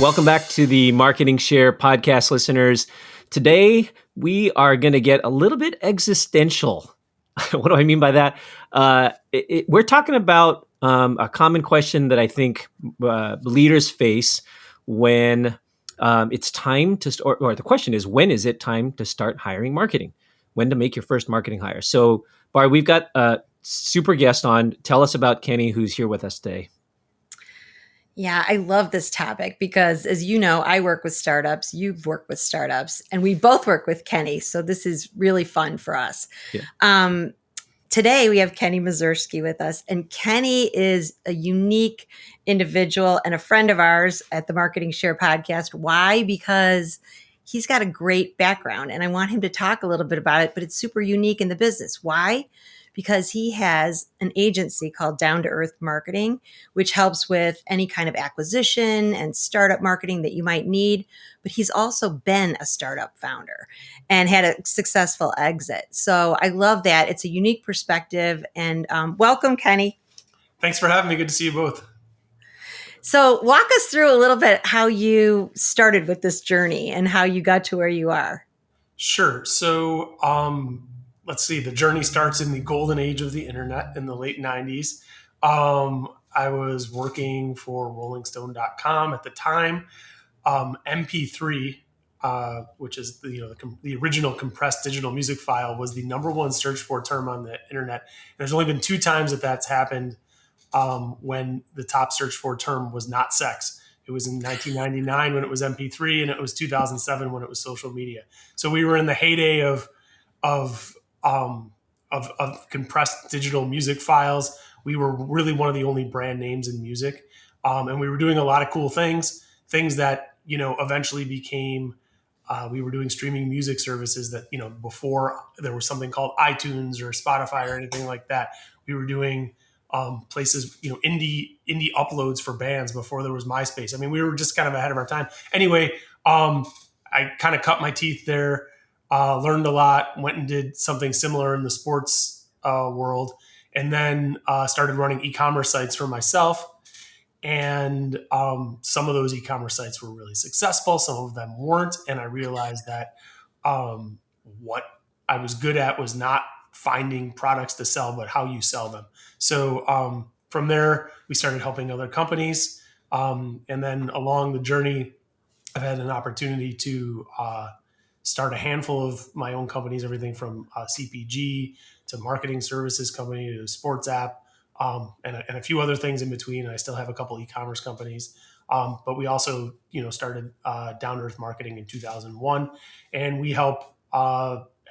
Welcome back to the Marketing Share podcast, listeners. Today, we are going to get a little bit existential. What do I mean by that? We're talking about a common question that I think leaders face when it's time to, or the question is, when is it time to start hiring marketing? When to make your first marketing hire? So, Barry, we've got a super guest on. Tell us about Kenny, who's here with us today. Yeah, I love this topic because, as you know, I work with startups, you've worked with startups, and we both work with Kenny. So this is really fun for us. Yeah. Today, we have Kenny Mazursky with us, and Kenny is a unique individual and a friend of ours at the Marketing Share podcast. Why? Because he's got a great background, and I want him to talk a little bit about it, but it's super unique in the business. Why? Because he has an agency called Down to Earth Marketing, which helps with any kind of acquisition and startup marketing that you might need. But he's also been a startup founder and had a successful exit. So I love that. It's a unique perspective. And welcome, Kenny. Thanks for having me. Good to see you both. So walk us through a little bit how you started with this journey and how you got to where you are. Sure. So let's see. The journey starts in the golden age of the internet in the late 90s. I was working for rollingstone.com at the time. MP3, which is the original compressed digital music file, was the number one search for term on the internet. There's only been 2 times that's happened when the top search for term was not sex. It was in 1999 when it was MP3, and it was 2007 when it was social media. So we were in the heyday of compressed digital music files. We were really one of the only brand names in music, and we were doing a lot of cool things that eventually became. We were doing streaming music services that before there was something called iTunes or Spotify or anything like that. We were doing places, indie uploads for bands before there was MySpace. I mean, we were just kind of ahead of our time. Anyway, I kind of cut my teeth there, learned a lot, went and did something similar in the sports world, and then started running e-commerce sites for myself. And some of those e-commerce sites were really successful. Some of them weren't. And I realized that what I was good at was not finding products to sell, but how you sell them. So from there, we started helping other companies. And then along the journey, I've had an opportunity to start a handful of my own companies, everything from CPG to marketing services company to sports app, and a few other things in between. I still have a couple e-commerce companies. But we also, started Down to Earth Marketing in 2001, and we help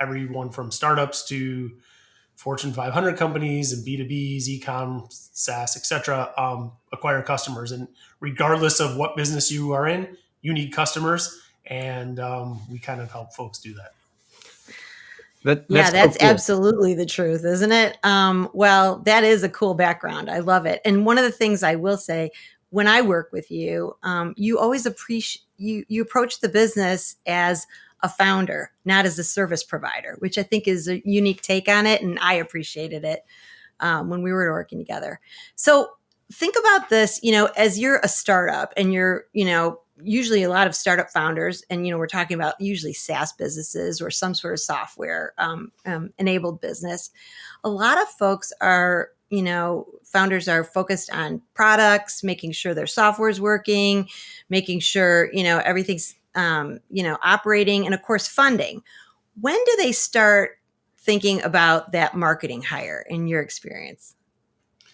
everyone from startups to Fortune 500 companies and B2Bs, e-com, SaaS, etc., acquire customers. And regardless of what business you are in, you need customers, and we kind of help folks do that. That's cool. Absolutely the truth, isn't it? Well, that is a cool background. I love it. And one of the things I will say, when I work with you, you always you approach the business as a founder, not as a service provider, which I think is a unique take on it. And I appreciated it when we were working together. So think about this, as you're a startup and you're, usually a lot of startup founders, and, we're talking about usually SaaS businesses or some sort of software enabled business. A lot of folks are, founders are focused on products, making sure their software is working, making sure, everything's, operating, and of course, funding. When do they start thinking about that marketing hire in your experience?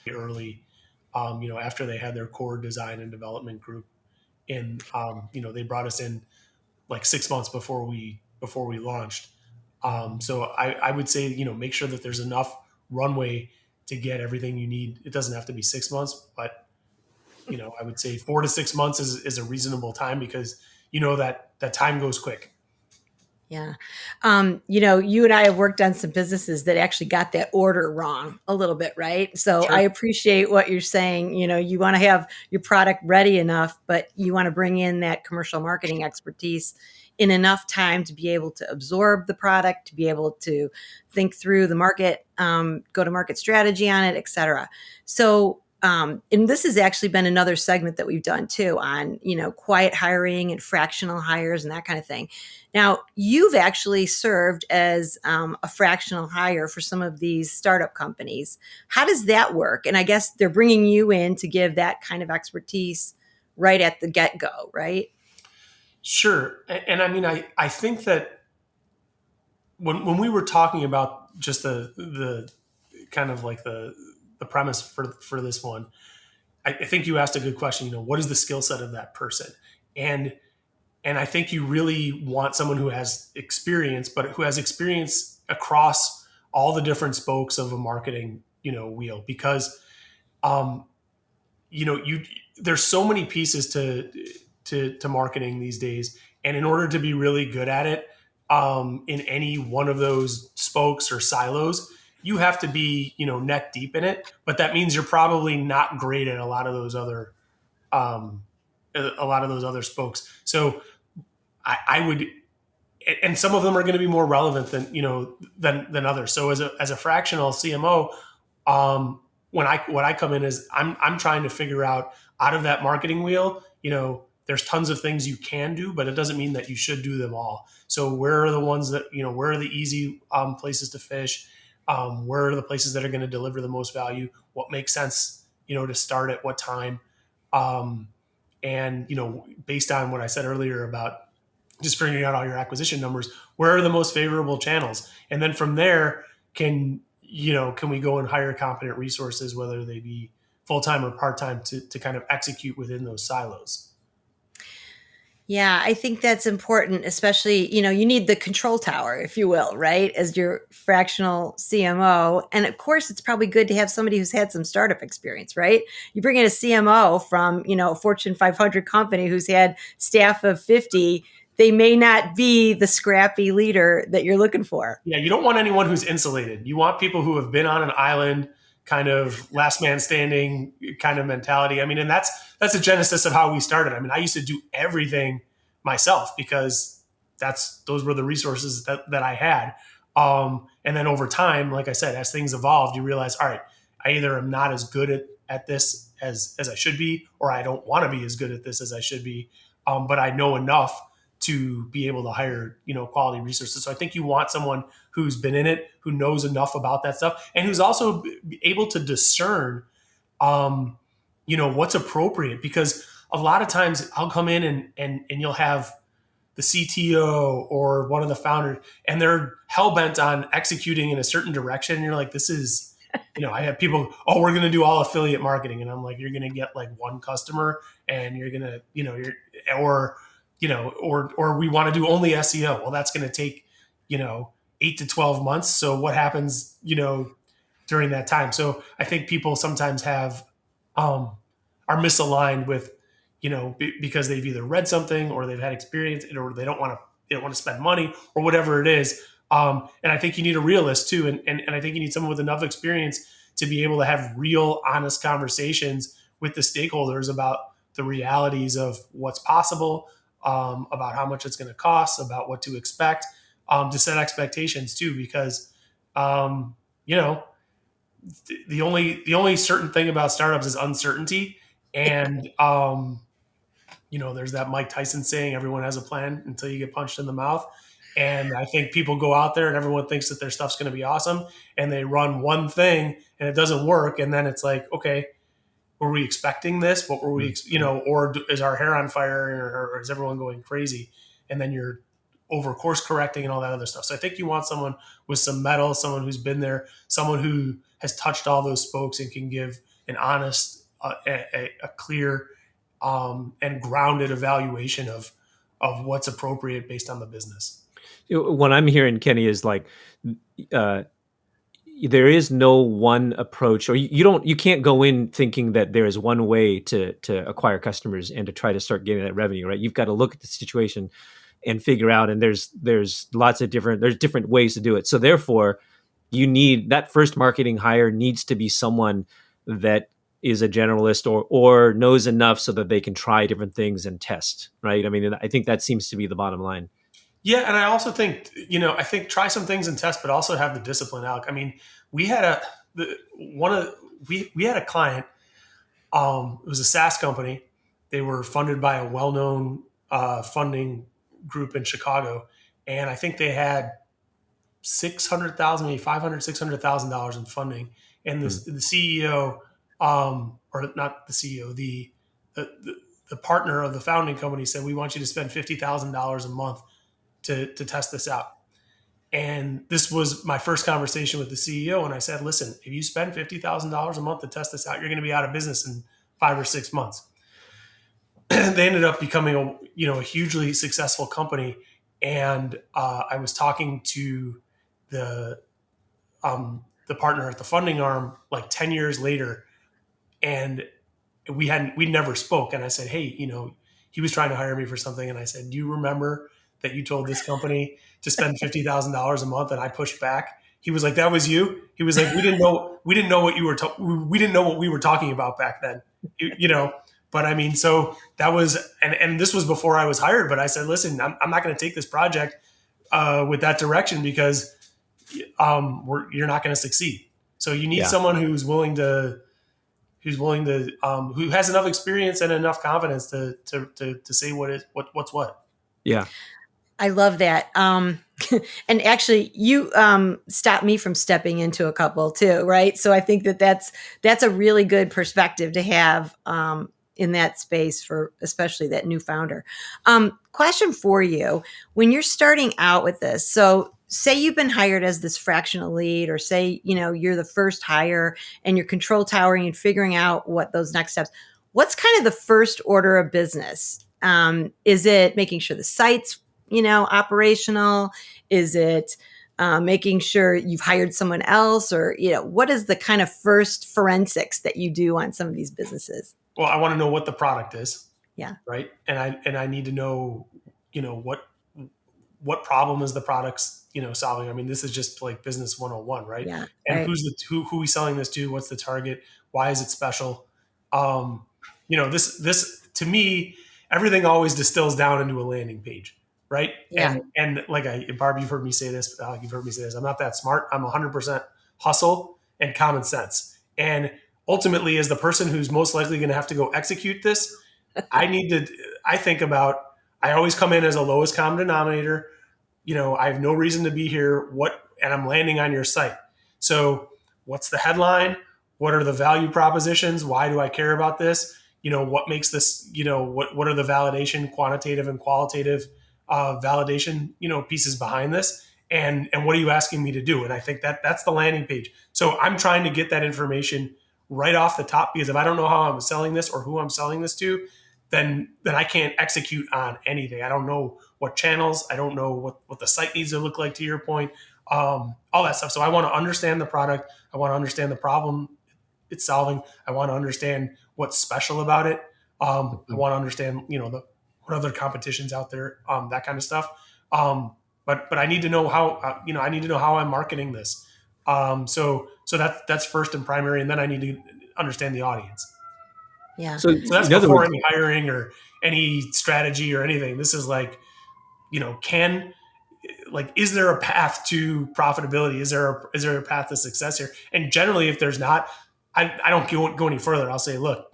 Early, after they had their core design and development group. And, they brought us in like 6 months before we launched. So I would say, make sure that there's enough runway to get everything you need. It doesn't have to be 6 months, but, I would say 4 to 6 months is a reasonable time, because, that time goes quick. Yeah. You and I have worked on some businesses that actually got that order wrong a little bit, right? So sure. I appreciate what you're saying. You want to have your product ready enough, but you want to bring in that commercial marketing expertise in enough time to be able to absorb the product, to be able to think through the market, go to market strategy on it, et cetera. So and this has actually been another segment that we've done too on, quiet hiring and fractional hires and that kind of thing. Now, you've actually served as a fractional hire for some of these startup companies. How does that work? And I guess they're bringing you in to give that kind of expertise right at the get-go, right? Sure. And I mean, I think that when we were talking about just the kind of like the premise for this one, I think you asked a good question. What is the skill set of that person? And and I think you really want someone who has experience, but who has experience across all the different spokes of a marketing wheel, because um, you there's so many pieces to marketing these days, and in order to be really good at it in any one of those spokes or silos, you have to be neck deep in it. But that means you're probably not great at um, a lot of those other spokes. So I would, and some of them are going to be more relevant than others. So as a fractional CMO, um, when I come in is I'm trying to figure out of that marketing wheel. There's tons of things you can do, but it doesn't mean that you should do them all. So where are the ones that where are the easy places to fish? Where are the places that are going to deliver the most value? What makes sense to start at what time? Um, and based on what I said earlier about just figuring out all your acquisition numbers, where are the most favorable channels? And then from there, can we go and hire competent resources, whether they be full-time or part-time, to kind of execute within those silos? Yeah, I think that's important, especially, you need the control tower, if you will, right? As your fractional CMO. And of course, it's probably good to have somebody who's had some startup experience, right? You bring in a CMO from, a Fortune 500 company who's had staff of 50, they may not be the scrappy leader that you're looking for. Yeah, you don't want anyone who's insulated. You want people who have been on an island, kind of last man standing kind of mentality. I mean, and that's the genesis of how we started. I mean, I used to do everything myself because those were the resources that I had. And then over time, like I said, as things evolved, you realize, all right, I either am not as good at this as I should be, or I don't want to be as good at this as I should be. But I know enough to be able to hire, quality resources. So I think you want someone who's been in it, who knows enough about that stuff, and who's also able to discern, what's appropriate. Because a lot of times I'll come in and you'll have the CTO or one of the founders, and they're hell bent on executing in a certain direction. And you're like, this is, I have people, oh, we're going to do all affiliate marketing. And I'm like, you're going to get like one customer and you're going to, or we want to do only SEO. Well, that's going to take, 8 to 12 months. So what happens, during that time? So I think people sometimes are misaligned with, because they've either read something or they've had experience, or they don't want to spend money or whatever it is. And I think you need a realist too. And I think you need someone with enough experience to be able to have real, honest conversations with the stakeholders about the realities of what's possible, about how much it's going to cost, about what to expect, to set expectations too, because, the only certain thing about startups is uncertainty. And, there's that Mike Tyson saying, everyone has a plan until you get punched in the mouth. And I think people go out there and everyone thinks that their stuff's going to be awesome, and they run one thing and it doesn't work. And then it's like, okay, were we expecting this? What were we, or is our hair on fire, or is everyone going crazy? And then you're over course correcting and all that other stuff. So I think you want someone with some metal, someone who's been there, someone who has touched all those spokes and can give an honest, a clear, and grounded evaluation of what's appropriate based on the business. What I'm hearing, Kenny, is like, uh, there is no one approach, or you can't go in thinking that there is one way to acquire customers and to try to start getting that revenue, right? You've got to look at the situation and figure out, and there's different ways to do it. So therefore, you need that first marketing hire needs to be someone that is a generalist or knows enough so that they can try different things and test, right? I mean, I think that seems to be the bottom line. Yeah, and I also think, I think try some things and test, but also have the discipline, Alec. I mean, we had we had a client It was a SaaS company. They were funded by a well-known funding group in Chicago, and I think they had 600,000, maybe 500, $600,000 in funding. And Hmm. the CEO, or not the CEO, the partner of the founding company said, "We want you to spend $50,000 a month to test this out." And this was my first conversation with the CEO. And I said, "Listen, if you spend $50,000 a month to test this out, you're going to be out of business in 5 or 6 months." They ended up becoming a hugely successful company. And I was talking to the the partner at the funding arm like 10 years later, and we never spoke. And I said, "Hey, he was trying to hire me for something." And I said, "Do you remember that you told this company to spend $50,000 a month?" And I pushed back. He was like, "That was you?" He was like, we didn't know what you were, we didn't know what we were talking about back then, you know?" But I mean, so that was, and this was before I was hired, but I said, "Listen, I'm not going to take this project with that direction, because you're not going to succeed. So you need Yeah. someone who has enough experience and enough confidence to say what's what." Yeah. I love that. And actually, you stopped me from stepping into a couple too, right? So I think that that's a really good perspective to have in that space for especially that new founder. Question for you: when you're starting out with this, so say you've been hired as this fractional lead, or say you're the first hire and you're control towering and figuring out what those next steps. What's kind of the first order of business? Is it making sure the site's operational? Is it making sure you've hired someone else, or what is the kind of first forensics that you do on some of these businesses? Well, I want to know what the product is. Yeah. Right. And I need to know, what problem is the product's, solving. I mean, this is just like business 101, right? Yeah. And Right. who we selling this to? What's the target? Why is it special? This to me, everything always distills down into a landing page, right? Yeah. And like Barb, you've heard me say this. You've heard me say this. I'm not that smart. I'm 100% hustle and common sense. And ultimately, as the person who's most likely going to have to go execute this, I need to. I think about. I always come in as a lowest common denominator. I have no reason to be here. And I'm landing on your site. So, what's the headline? What are the value propositions? Why do I care about this? What makes this? What are the validation, quantitative and qualitative validation, pieces behind this? And what are you asking me to do? And I think that's the landing page. So I'm trying to get that information right off the top, because if I don't know how I'm selling this or who I'm selling this to, then I can't execute on anything. I don't know what channels. I don't know what the site needs to look like, to your point, all that stuff. So I want to understand the product. I want to understand the problem it's solving. I want to understand what's special about it. I want to understand, what other competitions out there, that kind of stuff. But I need to know how, I need to know how I'm marketing this. So that's first and primary, and then I need to understand the audience. Yeah. So So that's in other before words, any hiring or any strategy or anything. This is like, is there a path to profitability? Is there a path to success here? And generally, if there's not, I don't go any further. I'll say, look,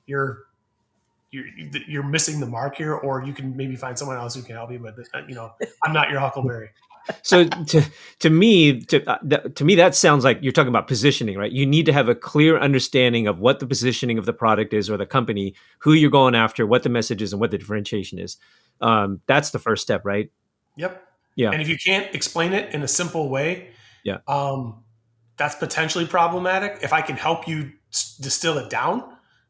you're you're missing the mark here, or you can maybe find someone else who can help you. But I'm not your Huckleberry. so to me, that sounds like you're talking about positioning, right? You need to have a clear understanding of what the positioning of the product is or the company, who you're going after, what the message is, and what the differentiation is. That's the first step, right? Yep. Yeah. And if you can't explain it in a simple way, Yeah. that's potentially problematic. If I can help you distill it down,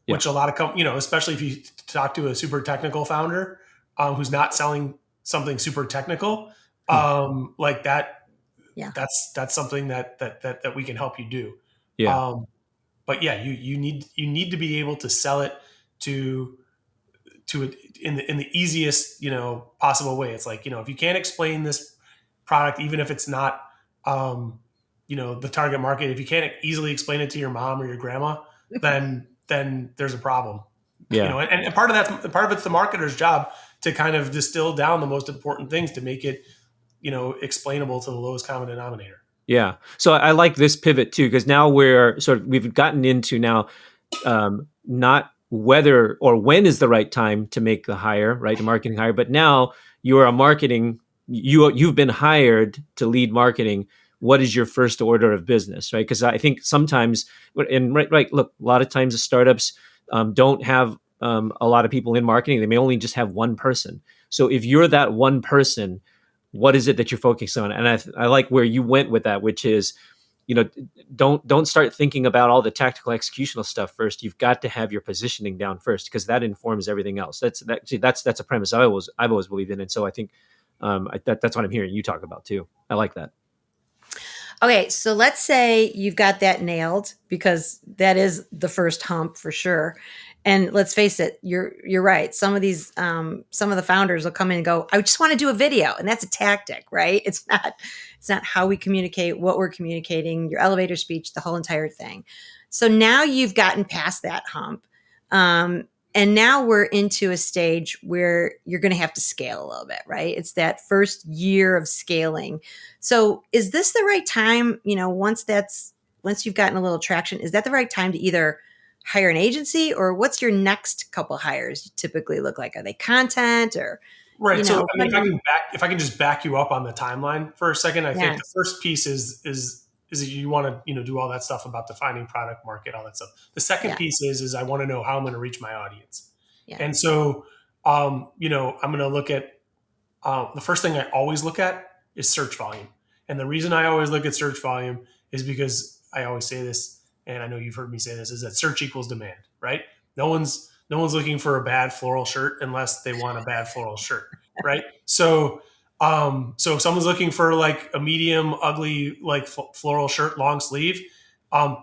Yeah. which a lot of especially if you talk to a super technical founder who's not selling something super technical, like that, Yeah. that's something that we can help you do. Yeah. But yeah, you need to be able to sell it to it in the easiest possible way. It's like, if you can't explain this product, even if it's not the target market, if you can't easily explain it to your mom or your grandma, then there's a problem. Yeah. And part of it's the marketer's job to kind of distill down the most important things to make it explainable to the lowest common denominator. Yeah. So I like this pivot too, because now we've gotten into now not whether or when is the right time to make the hire, right? The marketing hire, but now you're a marketing. You've been hired to lead marketing. What is your first order of business, right? Because I think sometimes, and right, look, a lot of times the startups don't have a lot of people in marketing. They may only just have one person. So if you're that one person, what is it that you're focusing on? And I like where you went with that, which is, don't start thinking about all the tactical executional stuff first. You've got to have your positioning down first, because that informs everything else. That's a premise I've always believed in, and so I think that's what I'm hearing you talk about too. I like that. Okay, so let's say you've got that nailed, because that is the first hump for sure. And let's face it, you're right. Some of the founders will come in and go, "I just want to do a video," and that's a tactic, right? It's not how we communicate, what we're communicating, your elevator speech, the whole entire thing. So now you've gotten past that hump. And now we're into a stage where you're going to have to scale a little bit, right? It's that first year of scaling. So is this the right time, once you've gotten a little traction, is that the right time to either hire an agency, or what's your next couple hires typically look like? Are they content, or, Right. So I mean, if I can just back you up on the timeline for a second, I think yeah, the first piece is that you want to, do all that stuff about defining product, market, all that stuff. The second yeah, piece is I want to know how I'm going to reach my audience. yeah, And so, I'm going to look at the first thing I always look at is search volume. And the reason I always look at search volume is because I always say this, and I know you've heard me say this, is that search equals demand, right? No one's looking for a bad floral shirt unless they want a bad floral shirt, right? So so if someone's looking for like a medium ugly like floral shirt, long sleeve, um,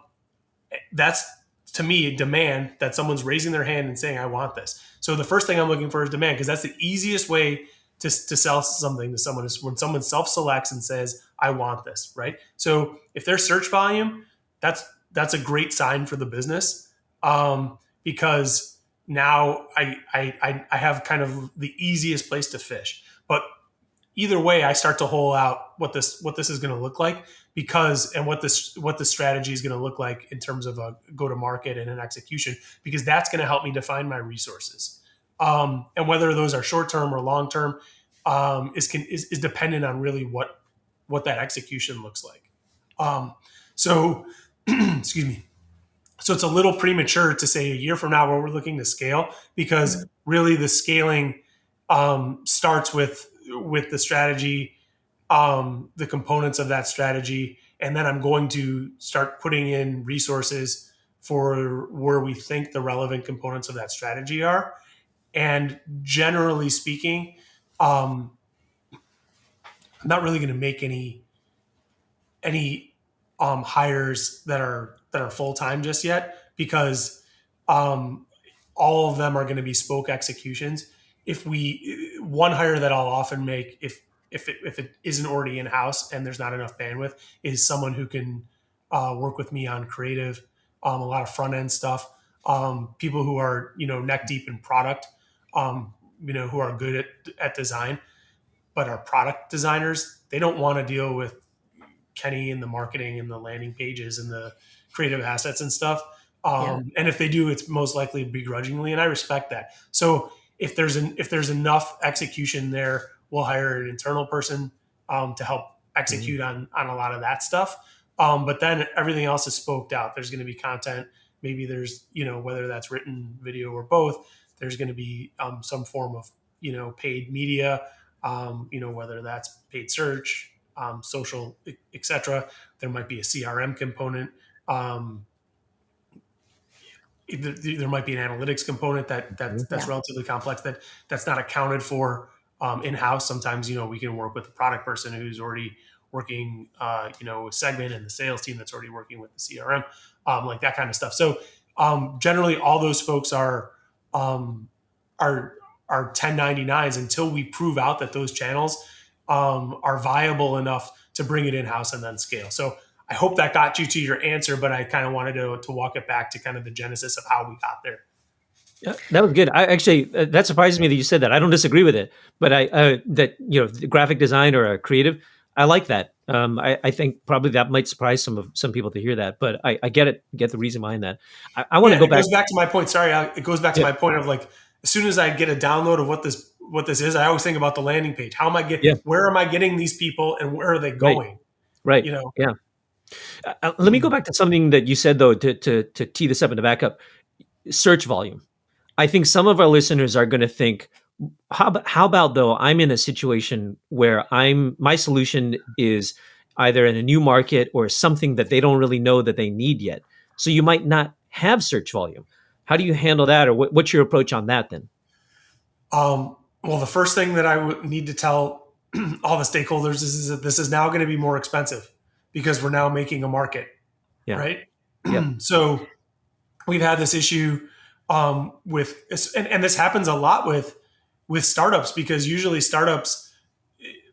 that's to me a demand that someone's raising their hand and saying, I want this. So the first thing I'm looking for is demand, because that's the easiest way to sell something to someone, is when someone self-selects and says, I want this, right? So if there's search volume, that's a great sign for the business, because now I have kind of the easiest place to fish. But either way, I start to hole out what this is going to look like, because and what the strategy is going to look like in terms of a go to market and an execution, because that's going to help me define my resources, and whether those are short term or long term, is dependent on really what that execution looks like. So excuse me. So it's a little premature to say a year from now where we're looking to scale, because really the scaling starts with the strategy, the components of that strategy, and then I'm going to start putting in resources for where we think the relevant components of that strategy are. And generally speaking, I'm not really going to make any hires that are full time just yet, because um, all of them are going to be spoke executions. If we One hire that I'll often make, if it isn't already in house and there's not enough bandwidth, is someone who can work with me on creative, a lot of front end stuff, people who are neck deep in product, who are good at design, but are product designers. They don't want to deal with Kenny and the marketing and the landing pages and the creative assets and stuff. yeah, And if they do, it's most likely begrudgingly, and I respect that. So if there's enough execution there, we'll hire an internal person to help execute on a lot of that stuff. But then everything else is spoked out. There's going to be content. Maybe there's whether that's written, video, or both. There's going to be some form of paid media. Whether that's paid search, social, etc. There might be a CRM component. There might be an analytics component that's yeah, relatively complex, that's not accounted for in house. Sometimes we can work with a product person who's already working with Segment, and the sales team that's already working with the CRM, like that kind of stuff. So generally, all those folks um, are 1099s until we prove out that those channels are viable enough to bring it in house and then scale. So I hope that got you to your answer, but I kind of wanted to walk it back to kind of the genesis of how we got there. Yeah, that was good. I actually that surprises me that you said that. I don't disagree with it, but the graphic design or a creative, I like that. I think probably that might surprise some people to hear that, but I get it, get the reason behind that. I want to Yeah, go it back. goes back to my point. Sorry, it goes back to Yeah, my point of like, as soon as I get a download of what this is, I always think about the landing page. How am I yeah, where am I getting these people and where are they right, going? right, You know, yeah. Let me go back to something that you said though to tee this up and to back up. Search volume. I think some of our listeners are going to think, how about though I'm in a situation where my solution is either in a new market or something that they don't really know that they need yet. So you might not have search volume. How do you handle that, or what's your approach on that then? well, the first thing that I would need to tell all the stakeholders is that this is now going to be more expensive because we're now making a market, Yeah. right? Yep. So we've had this issue with, and this happens a lot with startups, because usually startups,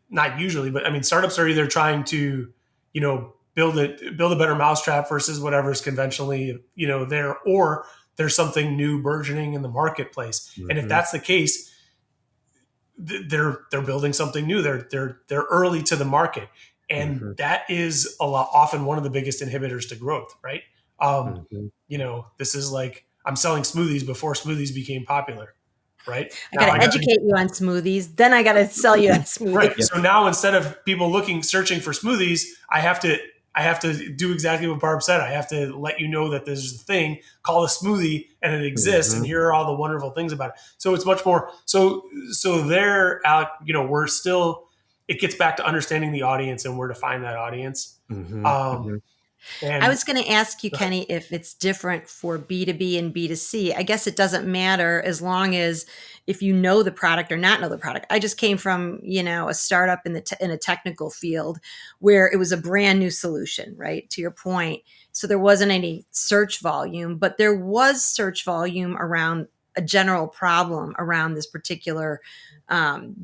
not usually, but I mean, startups are either trying to, build a better mousetrap versus whatever's conventionally, there, or there's something new burgeoning in the marketplace. And if Mm-hmm. that's the case, they're building something new. They're early to the market, and Mm-hmm. that is often one of the biggest inhibitors to growth, right? Um, Mm-hmm. this is like I'm selling smoothies before smoothies became popular, right? I got Now to I got to educate you on smoothies. Then I got to sell you a right. smoothie. Yep. So now instead of people searching for smoothies, I have to do exactly what Barb said. I have to let you know that there's a thing called a smoothie and it exists, and Mm-hmm. here are all the wonderful things about it. So it's much more. So there, Alec, we're still. It gets back to understanding the audience and where to find that audience. Mm-hmm. Um, Mm-hmm. I and was going to ask you, Kenny, if it's different for B2B and B2C. I guess it doesn't matter as long as if you know the product or not know the product. I just came from, a startup in a technical field where it was a brand new solution, right? To your point. So there wasn't any search volume, but there was search volume around a general problem around this particular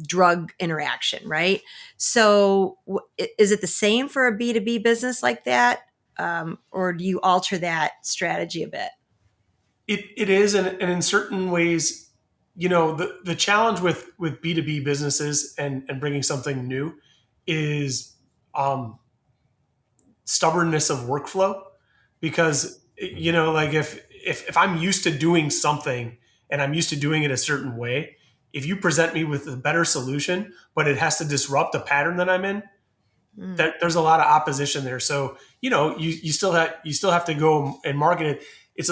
drug interaction, right? So is it the same for a B2B business like that? Or do you alter that strategy a bit? it is, and in certain ways, the challenge with B2B businesses and bringing something new is stubbornness of workflow, because like if I'm used to doing something and I'm used to doing it a certain way, if you present me with a better solution but it has to disrupt a pattern that I'm in, Mm, there's a lot of opposition there. So you still have to go and market it. It's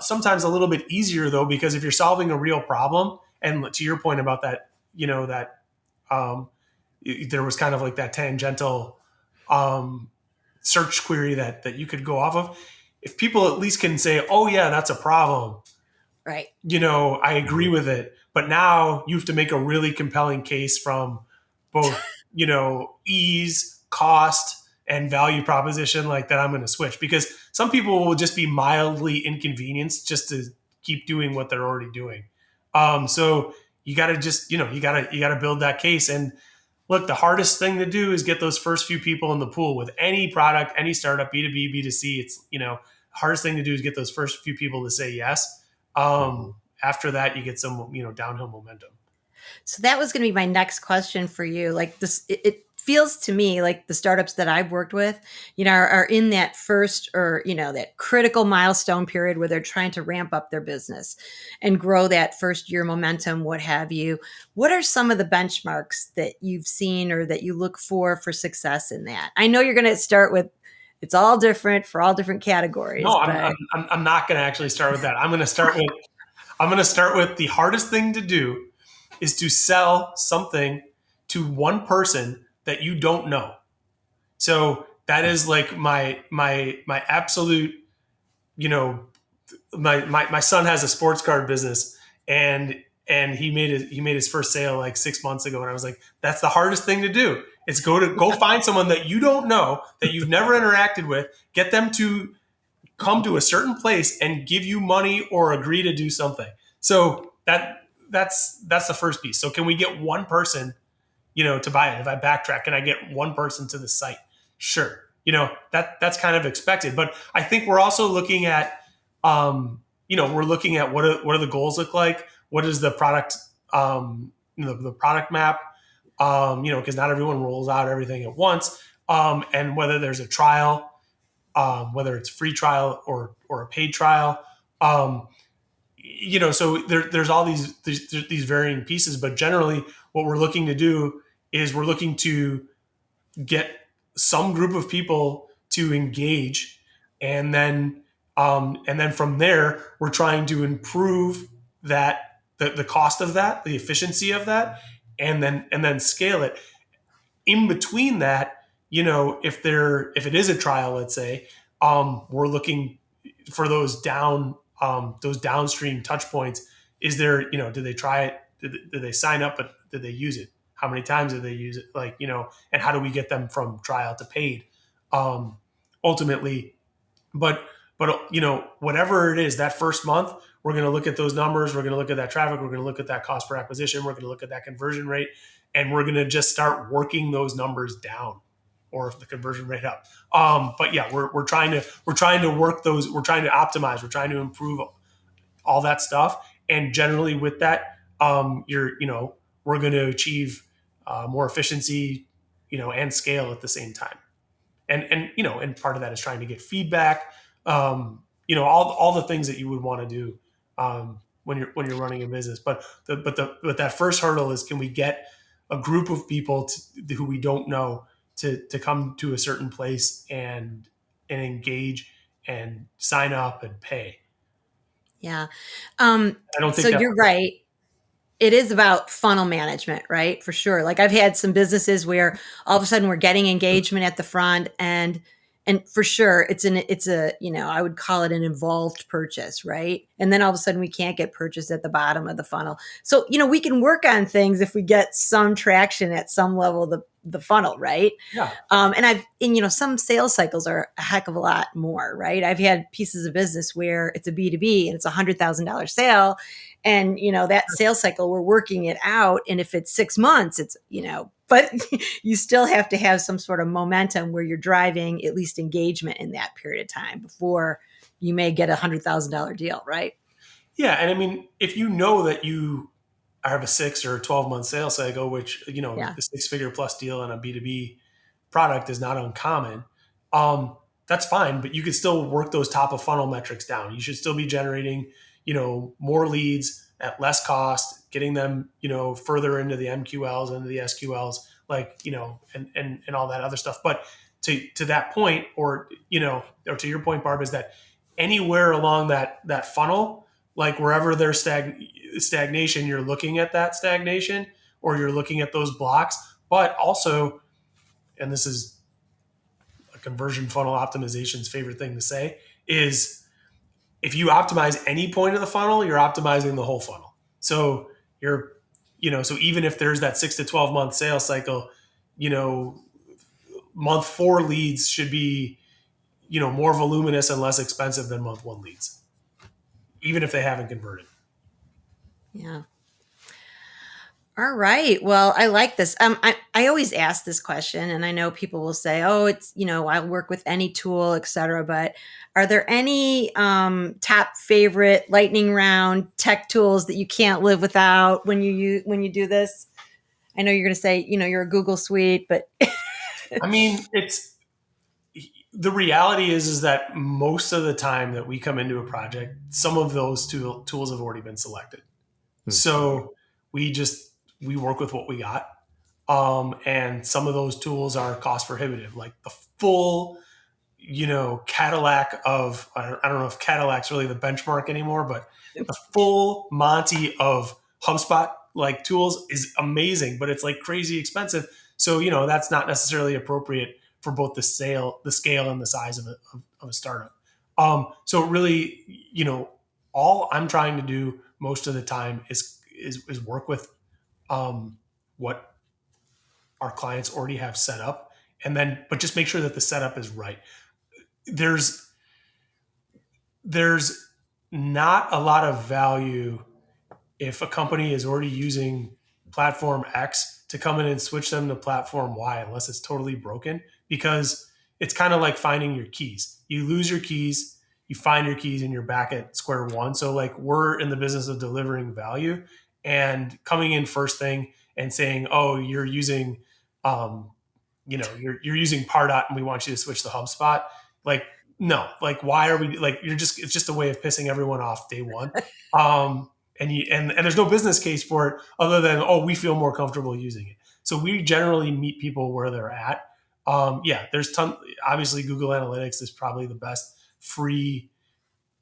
sometimes a little bit easier though, because if you're solving a real problem, and to your point about that, that um, there was kind of like that tangential um, search query that you could go off of. If people at least can say, "Oh yeah, that's a problem," right. I agree with it. But now you have to make a really compelling case from both, ease, cost, and value proposition, like that I'm going to switch, because some people will just be mildly inconvenienced just to keep doing what they're already doing. So you got to just, you got to build that case. And look, the hardest thing to do is get those first few people in the pool with any product, any startup, B2B, B2C. It's, hardest thing to do is get those first few people to say yes. Mm-hmm. After that, you get some, downhill momentum. So that was going to be my next question for you. Like this, it feels to me like the startups that I've worked with, are in that first or, that critical milestone period where they're trying to ramp up their business and grow that first year momentum, what have you. What are some of the benchmarks that you've seen or that you look for success in that? I know you're going to start with, it's all different for all different categories, No, I'm, but I'm, I'm I'm not going to actually start with that. I'm going to start with the hardest thing to do is to sell something to one person that you don't know. So that is like my absolute, you know, my son has a sports card business, and he made his first sale like 6 months ago, and I was like, that's the hardest thing to do. It's go find someone that you don't know, that you've never interacted with, get them to come to a certain place and give you money or agree to do something. So that's the first piece. So can we get one person, to buy it? If I backtrack, can I get one person to the site? Sure. That's kind of expected. But I think we're also looking at, we're looking at what do the goals look like? What is the product, the product map? Because not everyone rolls out everything at once. and whether there's a trial, whether it's free trial or a paid trial. So there's all these varying pieces, but generally what we're looking to do is we're looking to get some group of people to engage, and then from there we're trying to improve the cost of that, the efficiency of that, and then scale it. In between that, if it is a trial, let's say, we're looking for those downstream touch points. Is there, did they try it? Did they sign up, but did they use it? How many times did they use it? And how do we get them from trial to paid? Ultimately, but whatever it is, that first month, we're going to look at those numbers. We're going to look at that traffic. We're going to look at that cost per acquisition. We're going to look at that conversion rate, and we're going to just start working those numbers down, or the conversion rate up. But yeah, we're trying to work those. We're trying to optimize. We're trying to improve all that stuff. And generally, with that, we're going to achieve more efficiency, and scale at the same time. And part of that is trying to get feedback. All the things that you would want to do when you're running a business. But that first hurdle is, can we get a group of people who we don't know to come to a certain place and engage and sign up and pay. Yeah. I don't think so you're right. It is about funnel management, right? For sure. Like I've had some businesses where all of a sudden we're getting engagement at the front, and for sure it's a, I would call it an involved purchase, right? And then all of a sudden we can't get purchase at the bottom of the funnel. So, we can work on things if we get some traction at some level of the funnel, right? Yeah. And some sales cycles are a heck of a lot more, right? I've had pieces of business where it's a B2B and it's $100,000 sale. And, that sales cycle, we're working it out. And if it's 6 months, it's, but you still have to have some sort of momentum where you're driving at least engagement in that period of time before you may get $100,000 deal, right? Yeah. And I mean, if you know that you have a 6 or 12-month sales cycle, which, the 6-figure plus deal on a B2B product is not uncommon. That's fine, but you could still work those top of funnel metrics down. You should still be generating, more leads at less cost, getting them, further into the MQLs, into the SQLs, and all that other stuff. But to that point, or to your point, Barb, is that anywhere along that funnel, like wherever there's stagnation, you're looking at that stagnation, or you're looking at those blocks. But also, and this is a conversion funnel optimization's favorite thing to say, is if you optimize any point of the funnel, you're optimizing the whole funnel. So so even if there's that 6 to 12 month sales cycle, month 4 leads should be, more voluminous and less expensive than month 1 leads, even if they haven't converted. Yeah. All right. Well, I like this. I always ask this question, and I know people will say, "Oh, it's I work with any tool, etc." But are there any top favorite lightning round tech tools that you can't live without when you do this? I know you're going to say you're a Google Suite, but I mean, the reality is that most of the time that we come into a project, some of those tools have already been selected. So we work with what we got. And some of those tools are cost prohibitive, like the full, Cadillac of, I don't know if Cadillac's really the benchmark anymore, but the full Monty of HubSpot like tools is amazing, but it's like crazy expensive. So, that's not necessarily appropriate for both the scale and the size of a startup. So really, all I'm trying to do most of the time is work with what our clients already have set up, but just make sure that the setup is right. There's not a lot of value if a company is already using platform X to come in and switch them to platform Y, unless it's totally broken, because it's kind of like finding your keys. You lose your keys, you find your keys, and you're back at square one. So like, we're in the business of delivering value, and coming in first thing and saying, "Oh, you're using you're using Pardot and we want you to switch to HubSpot. Like, no, like, why are we like, it's just a way of pissing everyone off day one. And there's no business case for it other than, oh, we feel more comfortable using it. So we generally meet people where they're at. There's obviously Google Analytics is probably the best free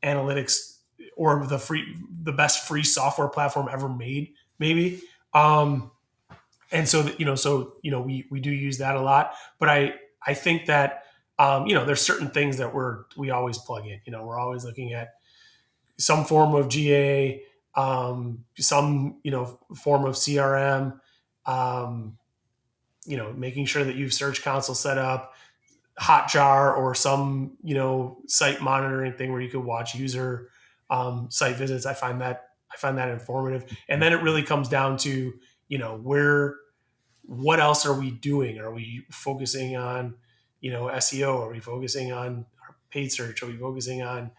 analytics, or the best free software platform ever made, maybe. And so that, we do use that a lot, but I think that, there's certain things that we always plug in. We're always looking at some form of GA, some, form of CRM, making sure that you've Search Console set up, Hotjar, or some, site monitoring thing where you could watch user site visits. I find that informative. And then it really comes down to, what else are we doing? Are we focusing on, SEO? Are we focusing on our paid search? Are we focusing on,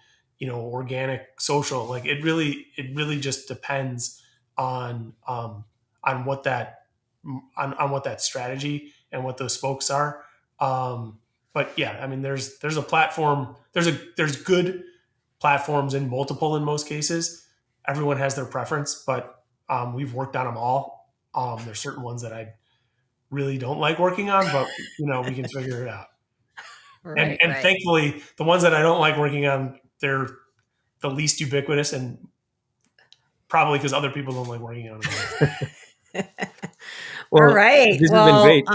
organic social? Like, it really just depends on what that, on what that strategy and what those spokes are. But yeah, I mean, there's a platform, there's good platforms in most cases. Everyone has their preference, but we've worked on them all. There's certain ones that I really don't like working on, but we can figure it out. Right, And right. thankfully, the ones that I don't like working on, they're the least ubiquitous, and probably because other people don't like working on them. All Well, right. this has been Well, great.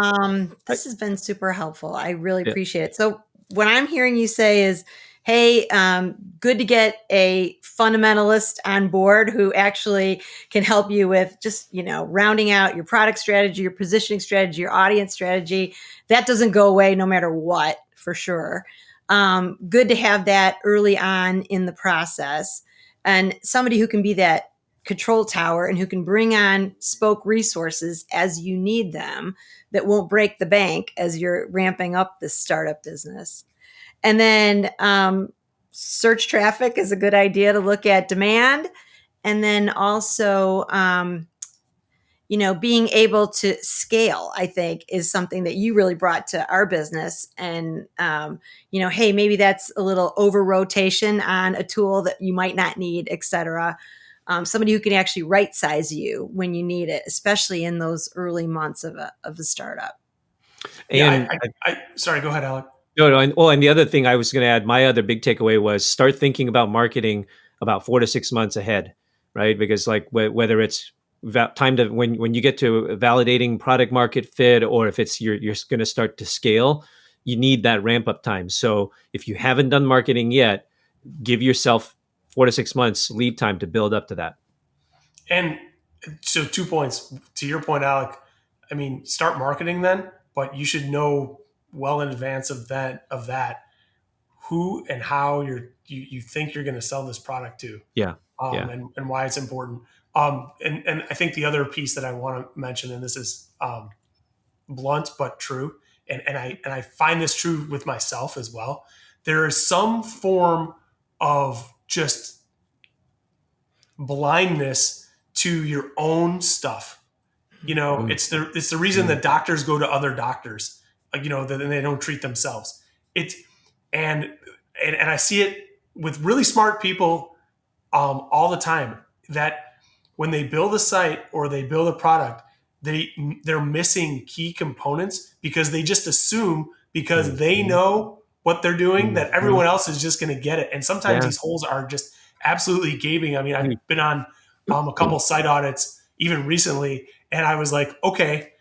this has been super helpful. I really Yeah. appreciate it. So what I'm hearing you say is, hey, good to get a fundamentalist on board who actually can help you with just, rounding out your product strategy, your positioning strategy, your audience strategy. That doesn't go away no matter what, for sure. Good to have that early on in the process, and somebody who can be that control tower and who can bring on spoke resources as you need them that won't break the bank as you're ramping up this startup business. And then search traffic is a good idea to look at demand. And then also, being able to scale, I think, is something that you really brought to our business. And, hey, maybe that's a little over rotation on a tool that you might not need, et cetera. Somebody who can actually right size you when you need it, especially in those early months of a startup. And Sorry, go ahead, Alec. no, and the other thing I was going to add, my other big takeaway was start thinking about marketing about 4 to 6 months ahead, right? Because like whether it's time to when you get to validating product market fit, or if it's you're going to start to scale, you need that ramp up time. So if you haven't done marketing yet, give yourself 4 to 6 months lead time to build up to that. And so 2 points to your point, Alec. I mean, start marketing then, but you should know well in advance of that who and how you think you're going to sell this product to. Yeah. And why it's important. And I think the other piece that I want to mention, and this is blunt but true, and I find this true with myself as well. There is some form of just blindness to your own stuff. It's the reason that doctors go to other doctors, and they don't treat themselves. And I see it with really smart people all the time, that when they build a site or they build a product, they're missing key components because they just assume, because they know what they're doing, that everyone else is just going to get it. And sometimes these holes are just absolutely gaping. I mean, I've been on a couple site audits even recently, and I was like, okay,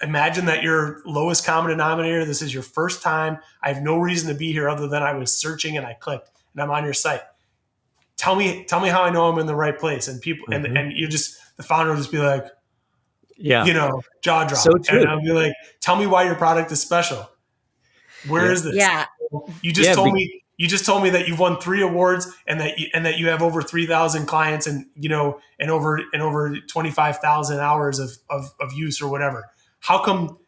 imagine that your lowest common denominator, this is your first time. I have no reason to be here other than I was searching and I clicked and I'm on your site. Tell me how I know I'm in the right place. And people, and you just, the founder will just be like, jaw drop. So true. And I'll be like, tell me why your product is special. Where is this? Yeah. You just told me that you've won 3 awards and that you have over 3,000 clients and over 25,000 hours of use or whatever. How come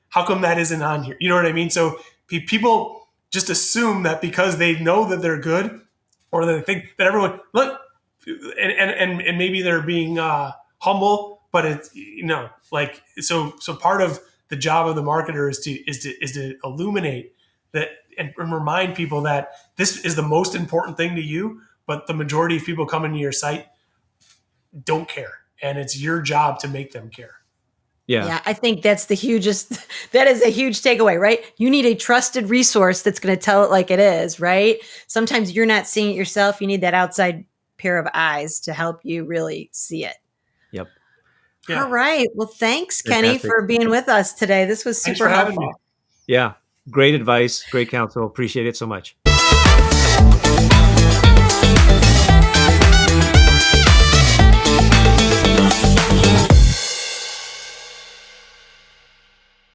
that isn't on here? You know what I mean? So people just assume that because they know that they're good, or they think that everyone look, and maybe they're being humble, but it's so part of the job of the marketer is to illuminate that and remind people that this is the most important thing to you, but the majority of people coming to your site don't care. And it's your job to make them care. Yeah, I think that's that is a huge takeaway, right? You need a trusted resource that's going to tell it like it is, right? Sometimes you're not seeing it yourself. You need that outside pair of eyes to help you really see it. Yep. Yeah. All right. Well, thanks, Kenny, for being with us today. This was super helpful. Yeah. Great advice. Great counsel. Appreciate it so much.